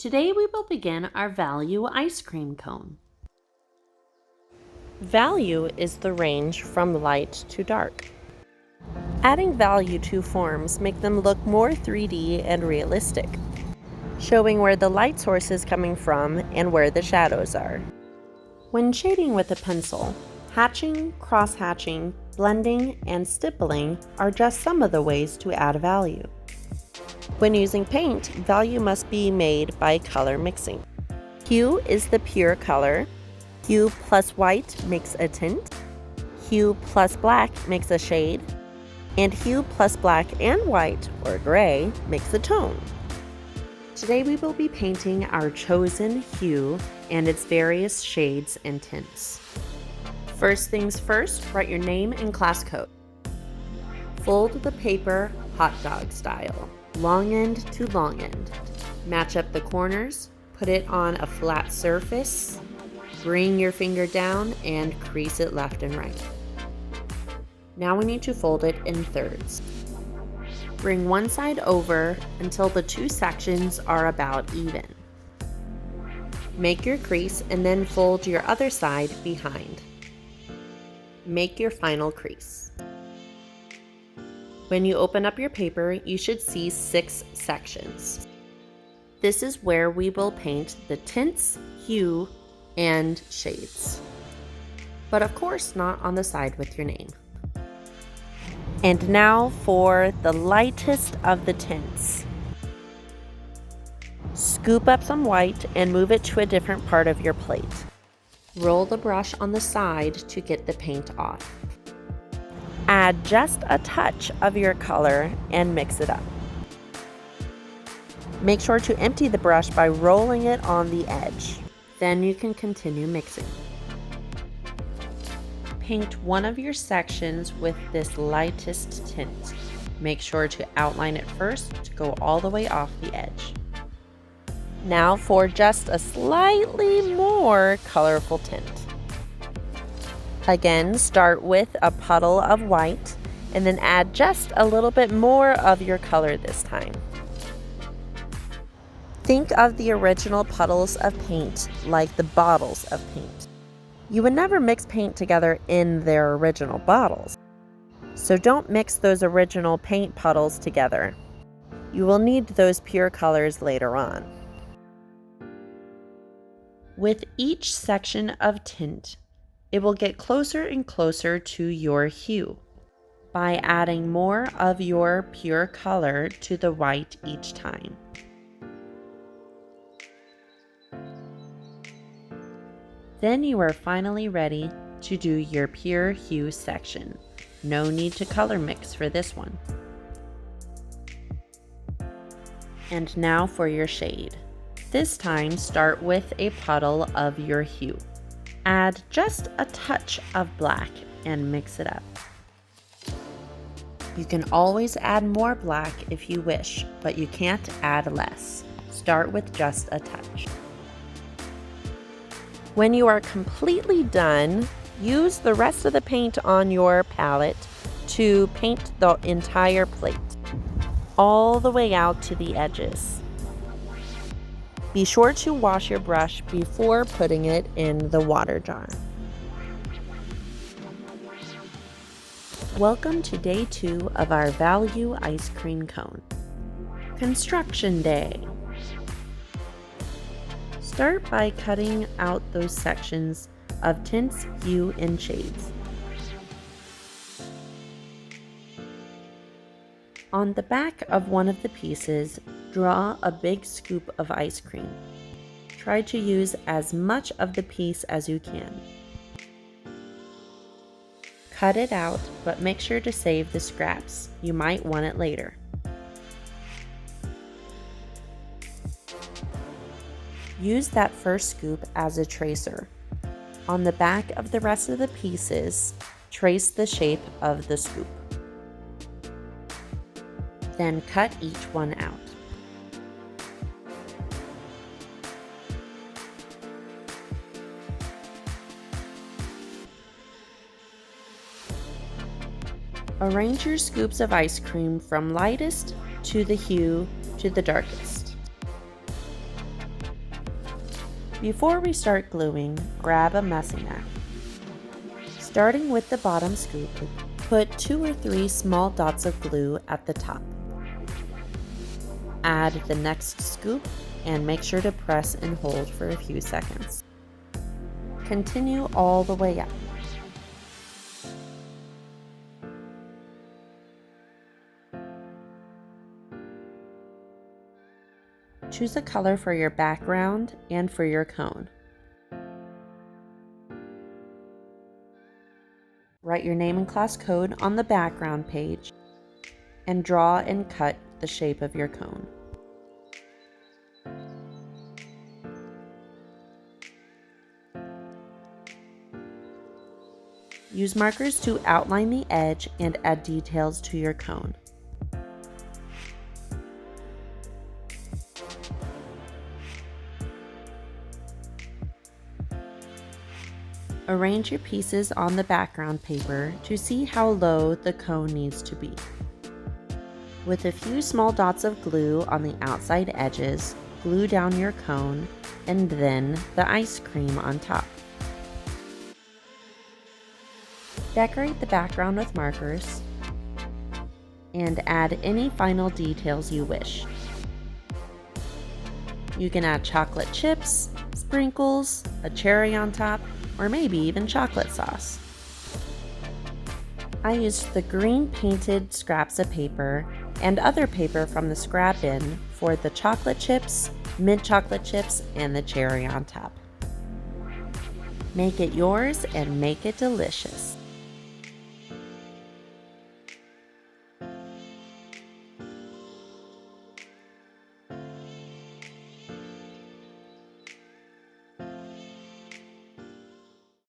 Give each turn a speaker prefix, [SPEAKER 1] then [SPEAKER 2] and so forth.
[SPEAKER 1] Today we will begin our value ice cream cone.
[SPEAKER 2] Value is the range from light to dark. Adding value to forms make them look more 3D and realistic, showing where the light source is coming from and where the shadows are. When shading with a pencil, hatching, cross-hatching, blending, and stippling are just some of the ways to add value. When using paint, value must be made by color mixing. Hue is the pure color. Hue plus white makes a tint. Hue plus black makes a shade. And hue plus black and white, or gray, makes a tone.
[SPEAKER 1] Today we will be painting our chosen hue and its various shades and tints. First things first, write your name and class code. Fold the paper hot dog style, long end to long end. Match up the corners, put it on a flat surface, bring your finger down and crease it left and right. Now we need to fold it in thirds. Bring one side over until the two sections are about even. Make your crease and then fold your other side behind. Make your final crease. When you open up your paper, you should see 6 sections. This is where we will paint the tints, hue, and shades. But of course not on the side with your name. And now for the lightest of the tints. Scoop up some white and move it to a different part of your plate. Roll the brush on the side to get the paint off. Add just a touch of your color and mix it up. Make sure to empty the brush by rolling it on the edge. Then you can continue mixing. Paint one of your sections with this lightest tint. Make sure to outline it first to go all the way off the edge. Now for just a slightly more colorful tint. Again, start with a puddle of white and then add just a little bit more of your color this time. Think of the original puddles of paint like the bottles of paint. You would never mix paint together in their original bottles. So don't mix those original paint puddles together. You will need those pure colors later on. With each section of tint, it will get closer and closer to your hue by adding more of your pure color to the white each time. Then you are finally ready to do your pure hue section. No need to color mix for this one. And now for your shade. This time start with a puddle of your hue. Add just a touch of black and mix it up. You can always add more black if you wish, but you can't add less. Start with just a touch. When you are completely done, use the rest of the paint on your palette to paint the entire plate, all the way out to the edges. Be sure to wash your brush before putting it in the water jar. Welcome to day 2 of our value ice cream cone. Construction day. Start by cutting out those sections of tints, hue, and shades. On the back of one of the pieces, draw a big scoop of ice cream. Try to use as much of the piece as you can. Cut it out, but make sure to save the scraps. You might want it later. Use that first scoop as a tracer. On the back of the rest of the pieces, trace the shape of the scoop. Then cut each one out. Arrange your scoops of ice cream from lightest to the hue to the darkest. Before we start gluing, grab a messing mat. Starting with the bottom scoop, put 2 or 3 small dots of glue at the top. Add the next scoop and make sure to press and hold for a few seconds. Continue all the way up. Choose a color for your background and for your cone. Write your name and class code on the background page and draw and cut the shape of your cone. Use markers to outline the edge and add details to your cone. Arrange your pieces on the background paper to see how low the cone needs to be. With a few small dots of glue on the outside edges, glue down your cone and then the ice cream on top. Decorate the background with markers and add any final details you wish. You can add chocolate chips, sprinkles, a cherry on top, or maybe even chocolate sauce. I used the green painted scraps of paper and other paper from the scrap bin for the chocolate chips, mint chocolate chips, and the cherry on top. Make it yours and make it delicious.